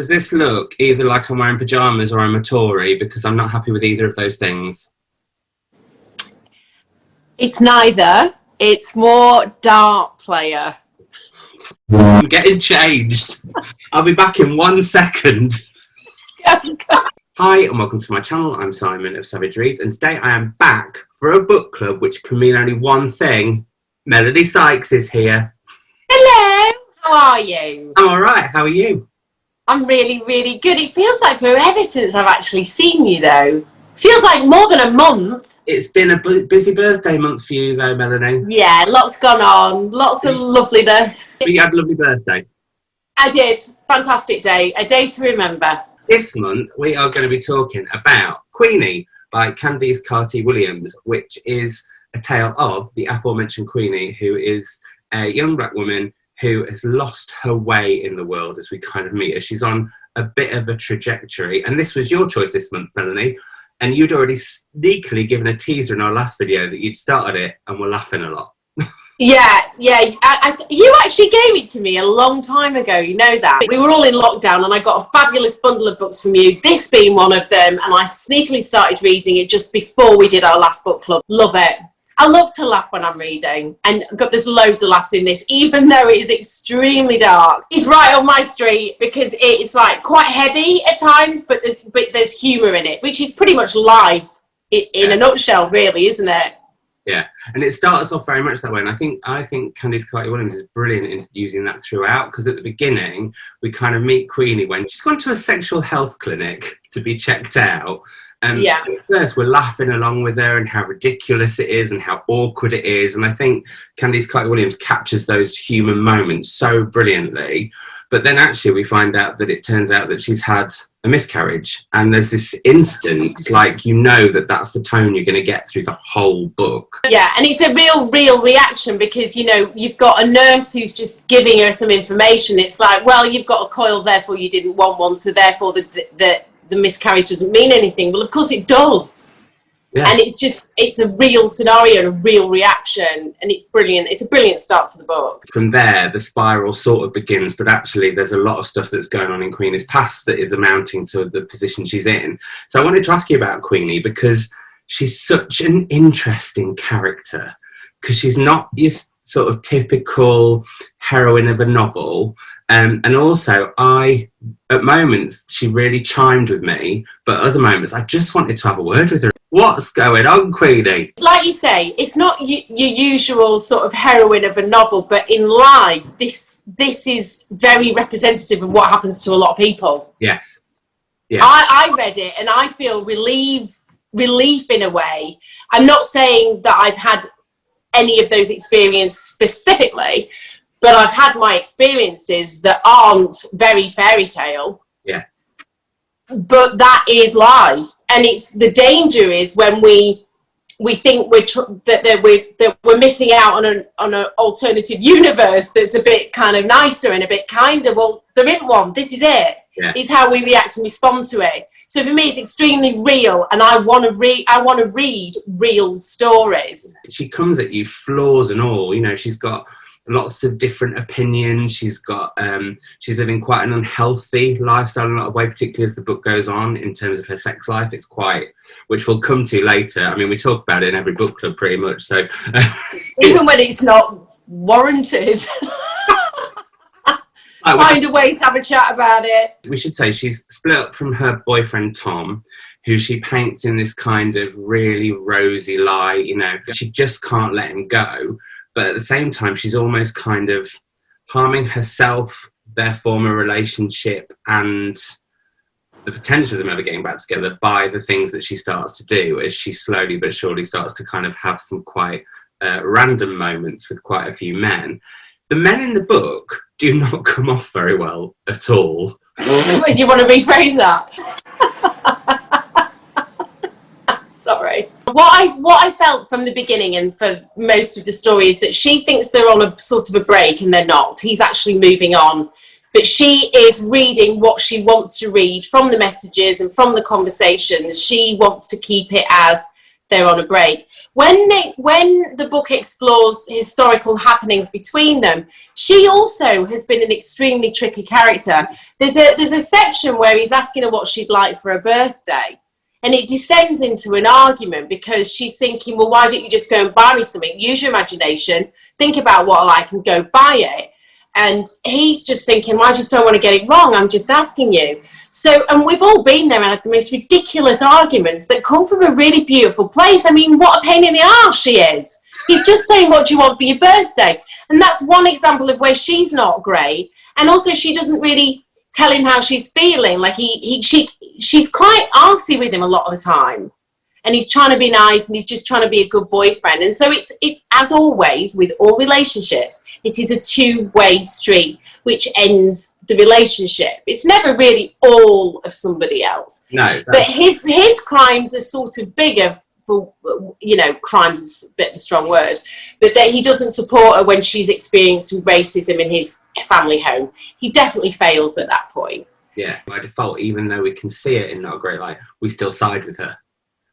Does this look either like I'm wearing pyjamas or I'm a Tory? Because I'm not happy with either of those things. It's neither. It's more dart player. I'm getting changed. I'll be back in 1 second. Hi and welcome to my channel. I'm Simon of Savidge Reads, and today I am back for a book club which can mean only one thing. Melanie Sykes is here. Hello, how are you? I'm alright, how are you? I'm really, really good. It feels like forever since I've actually seen you though. Feels like more than a month. It's been a busy birthday month for you though, Melanie. Yeah, lots gone on, lots of loveliness. You had a lovely birthday. I did. Fantastic day. A day to remember. This month we are going to be talking about Queenie by Candice Carty-Williams, which is a tale of the aforementioned Queenie, who is a young black woman who has lost her way in the world as we kind of meet her. She's on a bit of a trajectory, and this was your choice this month, Melanie, and you'd already sneakily given a teaser in our last video that you'd started it and were laughing a lot. Yeah. You actually gave it to me a long time ago, you know that. We were all in lockdown and I got a fabulous bundle of books from you, this being one of them, and I sneakily started reading it just before we did our last book club. Love it. I love to laugh when I'm reading, and there's loads of laughs in this, even though it is extremely dark. It's right on my street because it's like quite heavy at times, but there's humour in it, which is pretty much life in a nutshell, really, isn't it? Yeah, and it starts off very much that way, and I think Candice Carty-Williams is brilliant in using that throughout, because at the beginning we kind of meet Queenie when she's gone to a sexual health clinic to be checked out. At first we're laughing along with her and how ridiculous it is and how awkward it is, and I think Candice Carty-Williams captures those human moments so brilliantly. But then actually we find out that it turns out that she's had a miscarriage, and there's this instant, like, you know that's the tone you're going to get through the whole book. Yeah, and it's a real reaction, because, you know, you've got a nurse who's just giving her some information. It's like, well, you've got a coil, therefore you didn't want one, so therefore the miscarriage doesn't mean anything. Well, of course it does. Yeah. And it's a real scenario and a real reaction, and it's brilliant. It's a brilliant start to the book. From there, the spiral sort of begins, but actually there's a lot of stuff that's going on in Queenie's past that is amounting to the position she's in. So I wanted to ask you about Queenie, because she's such an interesting character, because she's not your sort of typical heroine of a novel. And also, at moments, she really chimed with me, but other moments, I just wanted to have a word with her. What's going on, Queenie? Like you say, it's not your usual sort of heroine of a novel, but in life, this is very representative of what happens to a lot of people. Yes. Yeah. I read it and I feel relief in a way. I'm not saying that I've had any of those experiences specifically, but I've had my experiences that aren't very fairy tale. Yeah. But that is life, and it's the danger is when we think that we're missing out on an alternative universe that's a bit kind of nicer and a bit kinder. Well, there isn't one. This is it. Yeah. It's how we react and respond to it. So for me, it's extremely real, and I want to read real stories. She comes at you, flaws and all. You know, she's got lots of different opinions. She's living quite an unhealthy lifestyle in a lot of ways, particularly as the book goes on in terms of her sex life. It's quite, which we'll come to later. I mean, we talk about it in every book club pretty much. So even when it's not warranted. Find a way to have a chat about it. We should say she's split up from her boyfriend Tom, who she paints in this kind of really rosy light. You know, she just can't let him go. But at the same time, she's almost kind of harming herself, their former relationship, and the potential of them ever getting back together by the things that she starts to do as she slowly but surely starts to kind of have some quite random moments with quite a few men. The men in the book do not come off very well at all. You want to rephrase that? Sorry. What I felt from the beginning and for most of the story is that she thinks they're on a sort of a break, and they're not. He's actually moving on. But she is reading what she wants to read from the messages and from the conversations. She wants to keep it as they're on a break. When the book explores historical happenings between them, she also has been an extremely tricky character. There's a section where he's asking her what she'd like for her birthday, and it descends into an argument because she's thinking, well, why don't you just go and buy me something? Use your imagination, think about what I like and go buy it. And he's just thinking, well, I just don't want to get it wrong. I'm just asking you. So, and we've all been there and had the most ridiculous arguments that come from a really beautiful place. I mean, what a pain in the arse she is. He's just saying, what do you want for your birthday? And that's one example of where she's not great. And also she doesn't really tell him how she's feeling. Like she's quite arsey with him a lot of the time. And he's trying to be nice and he's just trying to be a good boyfriend. And so it's as always with all relationships, it is a two-way street which ends the relationship. It's never really all of somebody else. No. But his crimes are sort of bigger for, crimes is a bit of a strong word, but that he doesn't support her when she's experiencing racism in his family home. He definitely fails at that point. Yeah, by default, even though we can see it in Not a Great Light, we still side with her.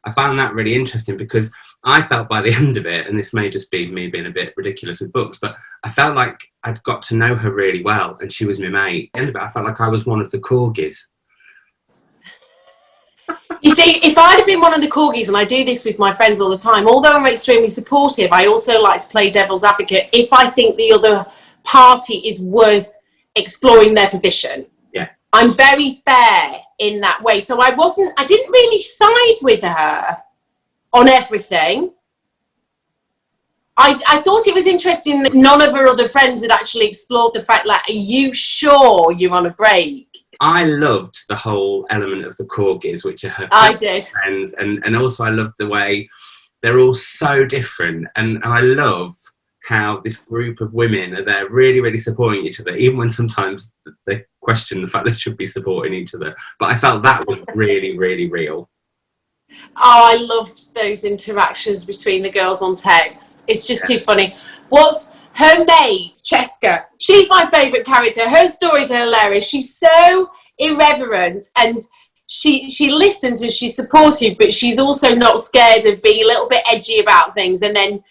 I found that really interesting because I felt by the end of it, and this may just be me being a bit ridiculous with books, but I felt like I'd got to know her really well and she was my mate. At the end of it, I felt like I was one of the corgis. You see, if I'd have been one of the corgis, and I do this with my friends all the time, although I'm extremely supportive, I also like to play devil's advocate if I think the other party is worth exploring their position. Yeah. I'm very fair in that way. So I didn't really side with her on everything. I thought it was interesting that none of her other friends had actually explored the fact, like, are you sure you're on a break? I loved the whole element of the corgis, which are her friends. And also I loved the way they're all so different. And I love how this group of women are there really, really supporting each other, even when sometimes they question the fact they should be supporting each other. But I felt that was really, really real. Oh, I loved those interactions between the girls on text. It's just too funny. What's her maid, Cheska? She's my favourite character. Her stories are hilarious. She's so irreverent and she listens and she's supportive, but she's also not scared of being a little bit edgy about things and then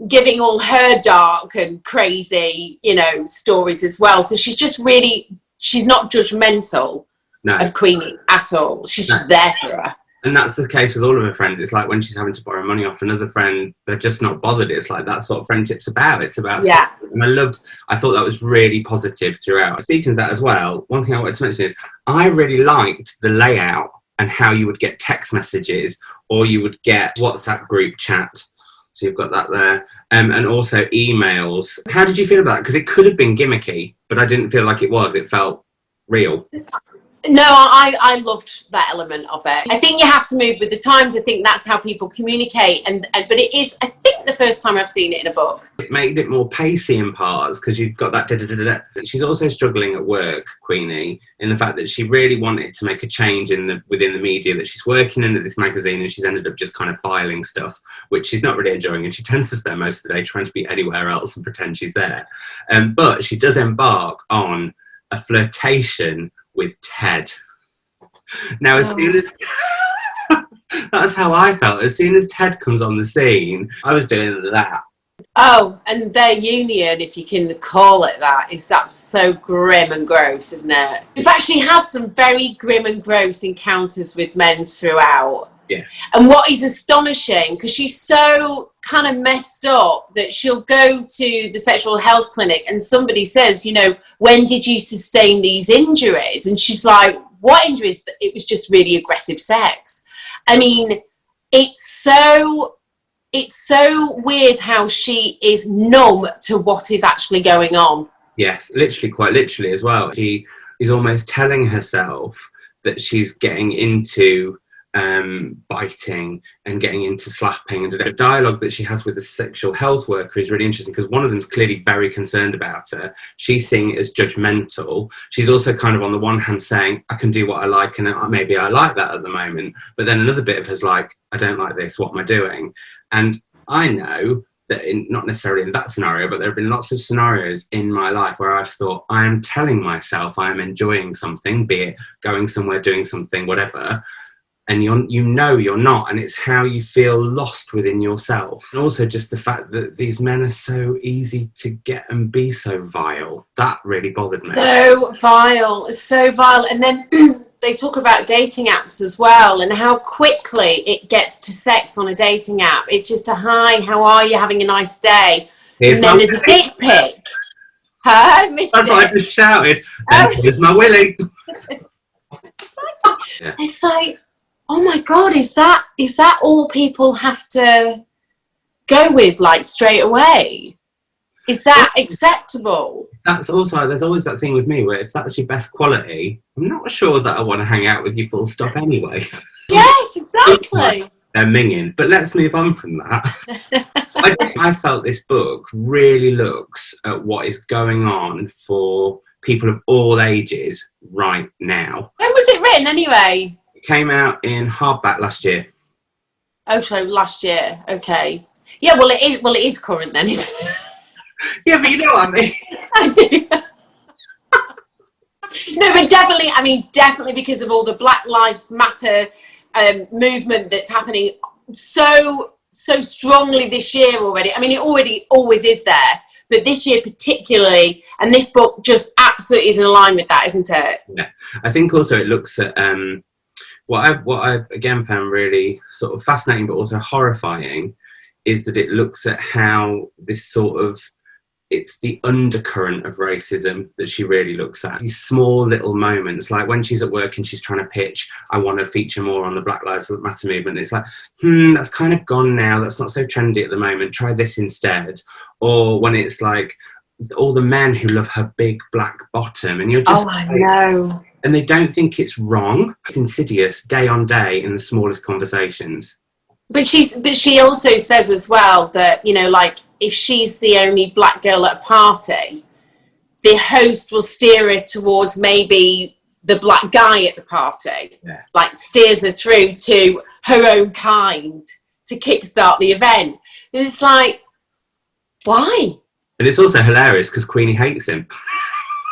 giving all her dark and crazy, stories as well. So she's just really, she's not judgmental of Queenie at all. She's just there for her. And that's the case with all of her friends. It's like when she's having to borrow money off another friend, they're just not bothered. It's like that's what friendship's about. It's about and I thought that was really positive throughout. Speaking of that as well, one thing I wanted to mention is I really liked the layout and how you would get text messages or you would get WhatsApp group chat. So you've got that there. And also emails. How did you feel about that? Because it could have been gimmicky, but I didn't feel like it was. It felt real. No, I loved that element of it. I think you have to move with the times. I think that's how people communicate. But it is, I think, the first time I've seen it in a book. It made it more pacey in parts because you've got that da-da-da-da. She's also struggling at work, Queenie, in the fact that she really wanted to make a change within the media that she's working in, at this magazine, and she's ended up just kind of filing stuff, which she's not really enjoying, and she tends to spend most of the day trying to be anywhere else and pretend she's there. But she does embark on a flirtation with Ted. Now, as soon as that's how I felt. As soon as Ted comes on the scene, I was doing that. Oh, and their union, if you can call it that, is that so grim and gross, isn't it? In fact, she has some very grim and gross encounters with men throughout. Yeah. And what is astonishing, because she's so kind of messed up that she'll go to the sexual health clinic and somebody says, when did you sustain these injuries? And she's like, what injuries? It was just really aggressive sex. I mean, it's so weird how she is numb to what is actually going on. Yes, literally, quite literally as well. She is almost telling herself that she's getting into biting and getting into slapping, and the dialogue that she has with the sexual health worker is really interesting because one of them's clearly very concerned about her. She's seeing it as judgmental. She's also kind of on the one hand saying, I can do what I like and maybe I like that at the moment, but then another bit of her's like, I don't like this, what am I doing? And I know that not necessarily in that scenario, but there have been lots of scenarios in my life where I've thought I am telling myself I am enjoying something, be it going somewhere, doing something, whatever, and you're not, and it's how you feel lost within yourself. And also just the fact that these men are so easy to get and be so vile. That really bothered me. So vile. And then they talk about dating apps as well, and how quickly it gets to sex on a dating app. It's just a hi, how are you, having a nice day? And then there's a dick pic. Huh? Missed it. I just shouted, here's my willy. It's like, oh my God, is that all people have to go with, like, straight away? Is that acceptable? That's also, there's always that thing with me where if that's your best quality, I'm not sure that I want to hang out with you full stop anyway. Yes, exactly. They're minging, but let's move on from that. I felt this book really looks at what is going on for people of all ages right now. When was it written anyway? It came out in hardback last year. Oh, so last year. Okay. Yeah, well, it is current then, isn't it? Yeah, but you know what I mean. I do. No, but definitely because of all the Black Lives Matter movement that's happening so strongly this year already. I mean, it always is there, but this year particularly, and this book just absolutely is in line with that, isn't it? Yeah, I think also it looks at what I again found really sort of fascinating, but also horrifying, is that it looks at how this sort of, it's the undercurrent of racism that she really looks at. These small little moments, like when she's at work and she's trying to pitch, I want to feature more on the Black Lives Matter movement. It's like, that's kind of gone now. That's not so trendy at the moment. Try this instead. Or when it's like all the men who love her big black bottom, and you're just, I know. And they don't think it's wrong. It's insidious day on day in the smallest conversations. But she also says as well that, you know, like, if she's the only black girl at a party, the host will steer her towards maybe the black guy at the party. Yeah. Like, steers her through to her own kind to kickstart the event. And it's like, why? And it's also hilarious because Queenie hates him.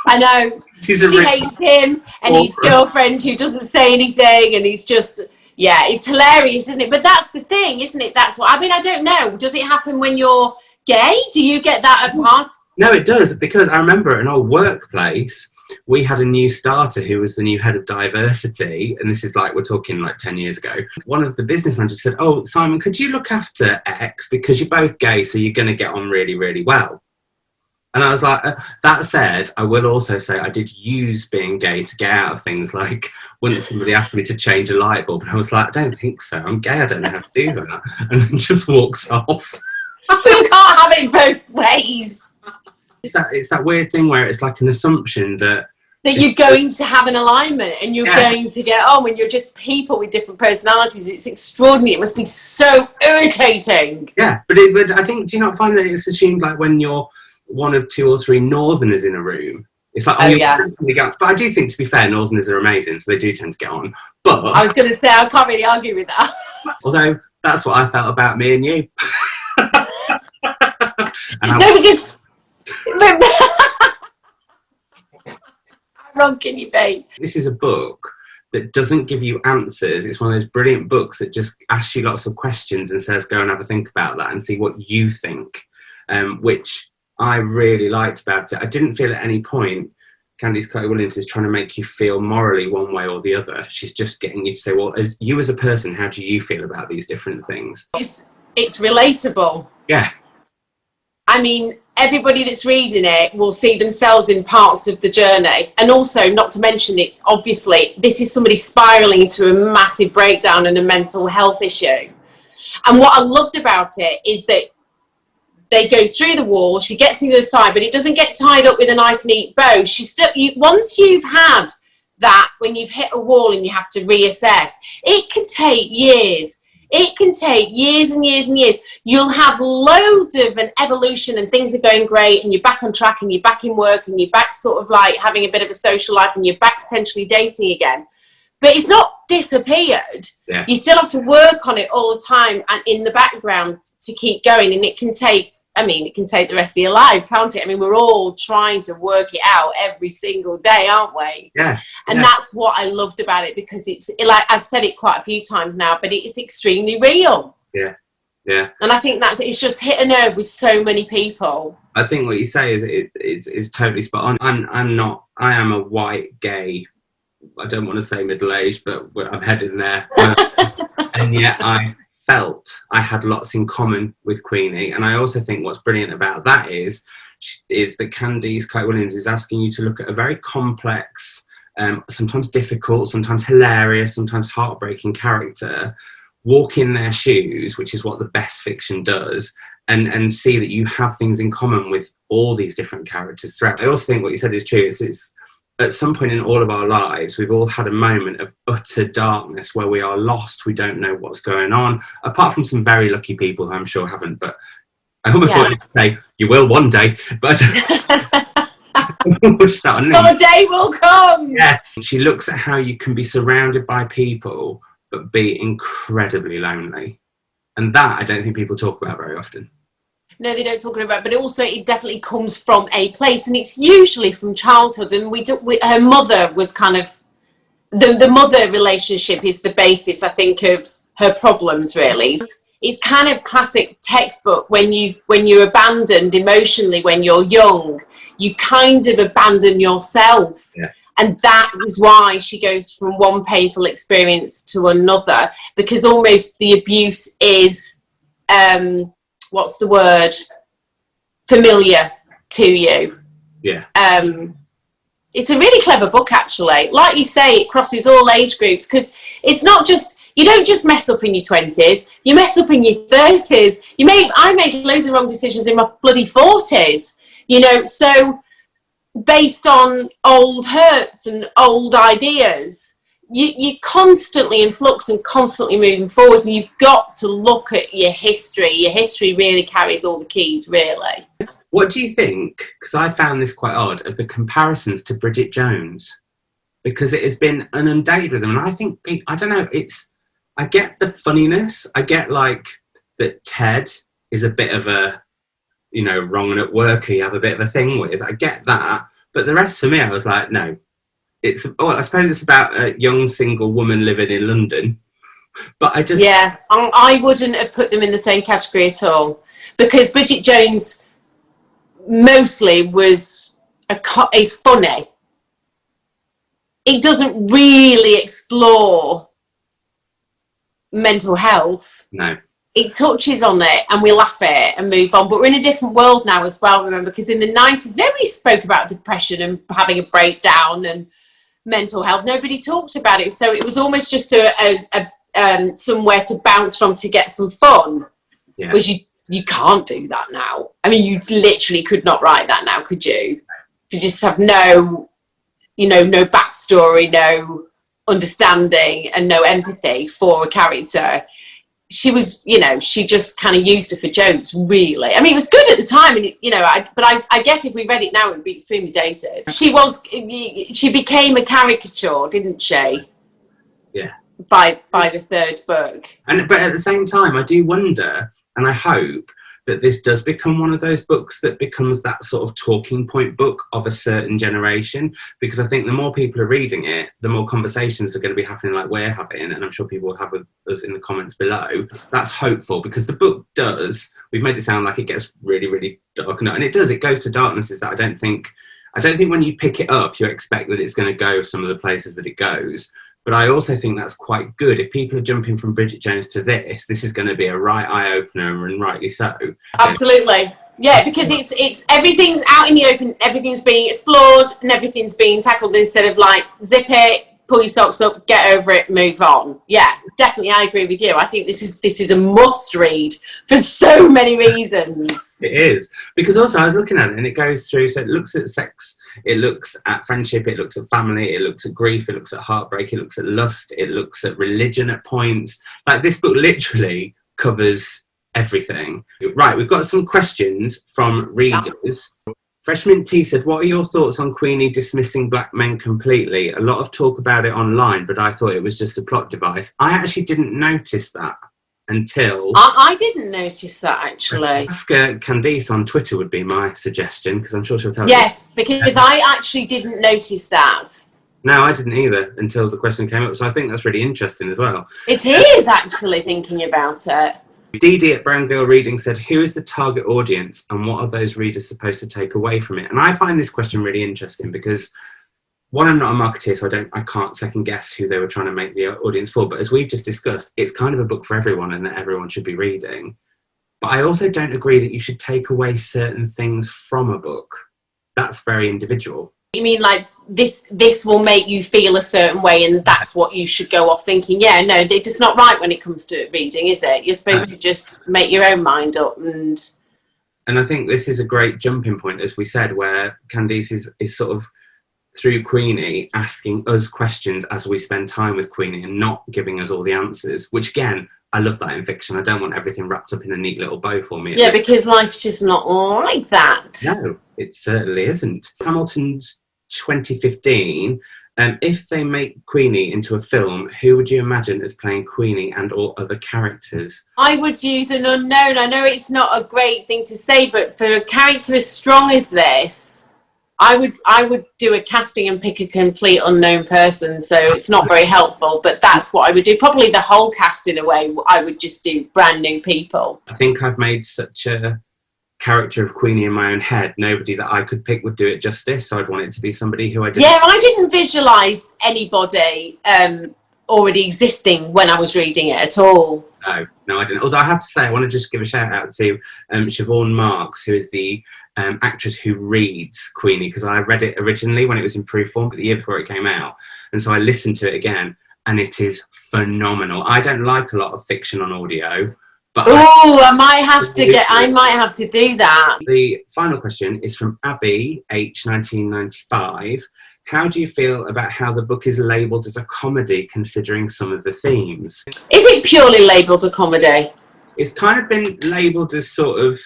I know. She hates him and his girlfriend who doesn't say anything, and he's just... Yeah, it's hilarious, isn't it? But that's the thing, isn't it? That's what, I mean, I don't know. Does it happen when you're gay? Do you get that at parties? No, it does, because I remember at an old workplace, we had a new starter who was the new head of diversity, and this is like, we're talking like 10 years ago. One of the business managers said, "Oh, Simon, could you look after X, because you're both gay, so you're going to get on really, really well." And I was like, that said, I will also say I did use being gay to get out of things. Like, once somebody asked me to change a light bulb, and I was like, I don't think so. I'm gay. I don't know how to do that. And then just walked off. You can't have it both ways. It's that weird thing where it's like an assumption that you're going to have an alignment and you're going to get on when you're just people with different personalities. It's extraordinary. It must be so irritating. Yeah, but I think, do you not find that it's assumed, like, when you're one of 2 or 3 northerners in a room, it's like, but I do think, to be fair, northerners are amazing, so they do tend to get on. But I was going to say, I can't really argue with that. Although that's what I felt about me and you. Because I'm wrong, can you be? This is a book that doesn't give you answers. It's one of those brilliant books that just asks you lots of questions and says, go and have a think about that and see what you think, which I really liked about it. I didn't feel at any point Candice Carty-Williams is trying to make you feel morally one way or the other. She's just getting you to say, well, as you as a person, how do you feel about these different things? It's relatable. Yeah. I mean, everybody that's reading it will see themselves in parts of the journey. And also, not to mention it, obviously, this is somebody spiralling into a massive breakdown and a mental health issue. And what I loved about it is that they go through the wall, she gets to the other side, but it doesn't get tied up with a nice neat bow. Once you've had that, when you've hit a wall and you have to reassess, it can take years. It can take years and years and years. You'll have loads of an evolution and things are going great and you're back on track and you're back in work and you're back sort of like having a bit of a social life and you're back potentially dating again. But it's not disappeared. Yeah. You still have to work on it all the time and in the background to keep going, and it can take I mean, it can take the rest of your life, can't it? I mean, we're all trying to work it out every single day, aren't we? Yeah. And that's what I loved about it, because it's like, I've said it quite a few times now, but it is extremely real. Yeah. Yeah. And I think it's just hit a nerve with so many people. I think what you say is totally spot on. I am a white, gay, I don't want to say middle-aged, but I'm heading there. And yet I felt I had lots in common with Queenie. And I also think what's brilliant about that is that Candice Carty-Williams is asking you to look at a very complex, sometimes difficult, sometimes hilarious, sometimes heartbreaking character, walk in their shoes, which is what the best fiction does, and see that you have things in common with all these different characters throughout. I also think what you said is true. It's at some point in all of our lives, we've all had a moment of utter darkness where we are lost. We don't know what's going on, apart from some very lucky people who I'm sure haven't. But I almost wanted to say, you will one day. But the day will come. Yes. She looks at how you can be surrounded by people but be incredibly lonely. And that I don't think people talk about very often. No, they don't talk about it, but also it definitely comes from a place, and it's usually from childhood. And her mother was kind of, the mother relationship is the basis, I think, of her problems, really. It's kind of classic textbook when you're abandoned emotionally when you're young, you kind of abandon yourself. Yeah. And that is why she goes from one painful experience to another, because almost the abuse is, what's the word? Familiar to you. Yeah. It's a really clever book, actually. Like you say, it crosses all age groups, because it's not just, you don't just mess up in your 20s, you mess up in your 30s. I made loads of wrong decisions in my bloody 40s, you know, so based on old hurts and old ideas, you're constantly in flux and constantly moving forward, and you've got to look at your history. Your history really carries all the keys, really. What do you think, because I found this quite odd, of the comparisons to Bridget Jones? Because it has been inundated with them, and I think, I don't know, I get the funniness, I get like that Ted is a bit of a, you know, wrong and at work you have a bit of a thing with. I get that. But the rest for me, I was like, no. I suppose it's about a young single woman living in London. But I just... Yeah, I wouldn't have put them in the same category at all. Because Bridget Jones mostly is funny. It doesn't really explore mental health. No. It touches on it and we laugh at it and move on. But we're in a different world now as well, remember, because in the 90s, nobody spoke about depression and having a breakdown and mental health. Nobody talked about it. So it was almost just somewhere to bounce from to get some fun. Yeah. Which you can't do that now. I mean, you literally could not write that now, could you? You just have no backstory, no understanding and no empathy for a character. She was, she just kind of used it for jokes, really. I mean, it was good at the time, and I guess if we read it now, it would be extremely dated. She became a caricature, didn't she? Yeah. By the third book. But at the same time, I do wonder, and I hope that this does become one of those books that becomes that sort of talking point book of a certain generation, because I think the more people are reading it, the more conversations are going to be happening like we're having, and I'm sure people will have with us in the comments below. That's hopeful, because the book we've made it sound like it gets really, really dark, and it does, it goes to darknesses that I don't think when you pick it up, you expect that it's going to go some of the places that it goes. But I also think that's quite good. If people are jumping from Bridget Jones to this is going to be a right eye-opener, and rightly so. Absolutely. Yeah, because it's everything's out in the open, everything's being explored, and everything's being tackled, instead of like, zip it, pull your socks up, get over it, move on. Yeah, definitely, I agree with you. I think this is a must-read for so many reasons. It is. Because also I was looking at it, and it goes through, so it looks at sex, it looks at friendship, it looks at family, it looks at grief, it looks at heartbreak, it looks at lust, it looks at religion at points. Like, this book literally covers everything. Right, we've got some questions from readers. Freshman T said, what are your thoughts on Queenie dismissing black men completely? A lot of talk about it online, but I thought it was just a plot device. I actually didn't notice that. until... I didn't notice that, actually. Ask Candice on Twitter would be my suggestion, because I'm sure she'll tell you. Yes, because I actually didn't notice that. No, I didn't either until the question came up, so I think that's really interesting as well. It is, actually, thinking about it. Dee Dee at Brown Girl Reading said, who is the target audience and what are those readers supposed to take away from it? And I find this question really interesting because, one, I'm not a marketeer, so I can't second guess who they were trying to make the audience for. But as we've just discussed, it's kind of a book for everyone and that everyone should be reading. But I also don't agree that you should take away certain things from a book. That's very individual. You mean like this will make you feel a certain way and that's what you should go off thinking? Yeah, no, it's not right when it comes to reading, is it? You're supposed to just make your own mind up. And I think this is a great jumping point, as we said, where Candice is sort of, through Queenie, asking us questions as we spend time with Queenie and not giving us all the answers, which again, I love that in fiction. I don't want everything wrapped up in a neat little bow for me. Yeah, because life's just not like that. No, it certainly isn't. Hamilton's 2015, if they make Queenie into a film, who would you imagine as playing Queenie and or other characters? I would use an unknown. I know it's not a great thing to say, but for a character as strong as this, I would do a casting and pick a complete unknown person, so it's not very helpful, but that's what I would do. Probably the whole cast in a way. I would just do brand new people. I think I've made such a character of Queenie in my own head. Nobody that I could pick would do it justice, so I'd want it to be somebody who I didn't... Yeah, I didn't visualise anybody already existing when I was reading it at all. No, I didn't. Although I have to say, I want to just give a shout out to Siobhan Marks, who is the actress who reads Queenie, because I read it originally when it was in proof form, but the year before it came out. And so I listened to it again, and it is phenomenal. I don't like a lot of fiction on audio, but I might have to do that. The final question is from Abby, H 1995. How do you feel about how the book is labelled as a comedy, considering some of the themes? Is it purely labelled a comedy? It's kind of been labelled as sort of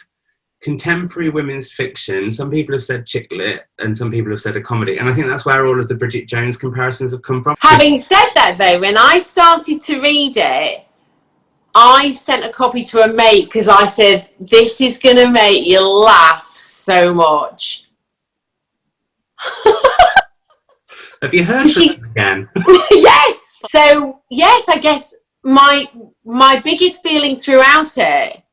contemporary women's fiction. Some people have said chick lit, and some people have said a comedy. And I think that's where all of the Bridget Jones comparisons have come from. Having said that, though, when I started to read it, I sent a copy to a mate because I said, this is going to make you laugh so much. Have you heard from it again? Yes. So, yes, I guess my biggest feeling throughout it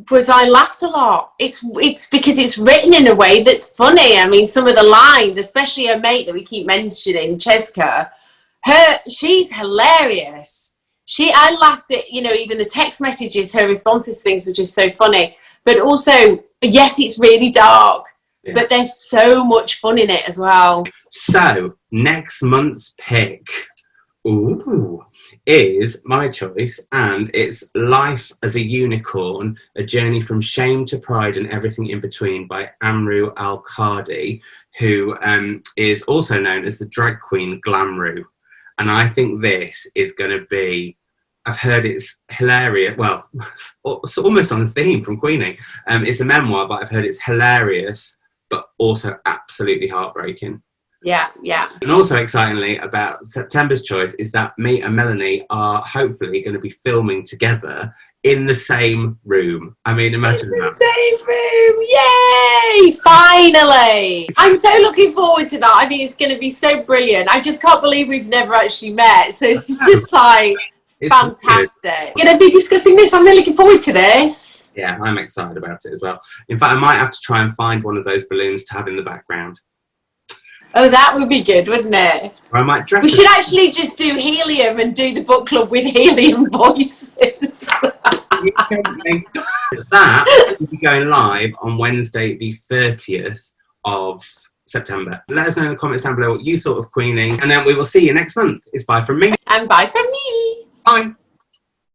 was I laughed a lot. It's because it's written in a way that's funny. I mean, some of the lines, especially her mate that we keep mentioning, Cheska, she's hilarious. I laughed at, even the text messages, her responses to things were just so funny. But also, yes, it's really dark. Yeah. But there's so much fun in it as well. So, next month's pick is my choice, and it's Life as a Unicorn, A Journey from Shame to Pride and Everything in Between by Amrou Al-Kadhi, who is also known as the drag queen Glamrou. And I think this is going to be... I've heard it's hilarious. Well, it's almost on theme from Queenie. It's a memoir, but I've heard it's hilarious, but also absolutely heartbreaking. Yeah. And also, excitingly, about September's choice is that me and Melanie are hopefully going to be filming together in the same room. I mean, imagine that. In the same room! Yay! Finally! I'm so looking forward to that. I think it's going to be so brilliant. I just can't believe we've never actually met. So it's just like... It's fantastic. We're going to be discussing this. I'm really looking forward to this. Yeah, I'm excited about it as well. In fact, I might have to try and find one of those balloons to have in the background. Oh, that would be good, wouldn't it? Or I might dress. We should actually just do helium and do the book club with helium voices. That will be going live on Wednesday, the 30th of September. Let us know in the comments down below what you thought of Queenie, and then we will see you next month. It's bye from me. And bye from me. Bye.